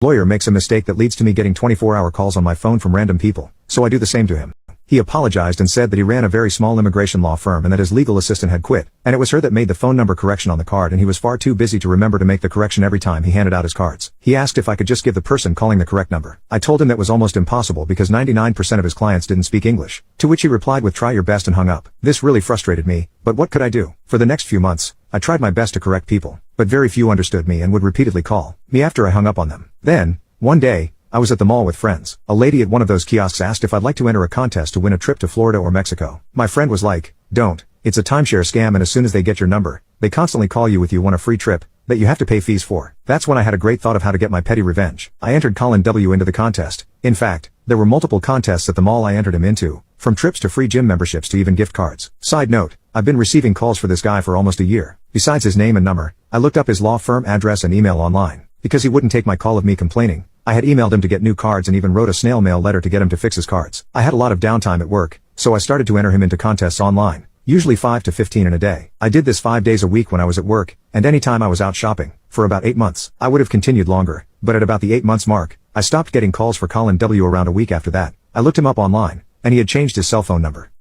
lawyer makes a mistake that leads to me getting 24-hour calls on my phone from random people, so I do the same to him. He apologized and said that he ran a very small immigration law firm and that his legal assistant had quit, and it was her that made the phone number correction on the card, and he was far too busy to remember to make the correction every time he handed out his cards. He asked if I could just give the person calling the correct number. I told him that was almost impossible because 99% of his clients didn't speak English, to which he replied with "try your best," and hung up. This really frustrated me, but what could I do? For the next few months, I tried my best to correct people, but very few understood me and would repeatedly call me after I hung up on them. Then, one day, I was at the mall with friends. A lady at one of those kiosks asked if I'd like to enter a contest to win a trip to Florida or Mexico. My friend was like, "Don't. It's a timeshare scam, and as soon as they get your number, they constantly call you with you want a free trip that you have to pay fees for." That's when I had a great thought of how to get my petty revenge. I entered Colin W. into the contest. In fact, there were multiple contests at the mall I entered him into, from trips to free gym memberships to even gift cards. Side note, I've been receiving calls for this guy for almost a year. Besides his name and number, I looked up his law firm address and email online. Because he wouldn't take my call of me complaining, I had emailed him to get new cards and even wrote a snail mail letter to get him to fix his cards. I had a lot of downtime at work, so I started to enter him into contests online, usually 5 to 15 in a day. I did this 5 days a week when I was at work, and any time I was out shopping, for about 8 months. I would have continued longer, but at about the 8 months mark, I stopped getting calls for Colin W. Around a week after that, I looked him up online, and he had changed his cell phone number.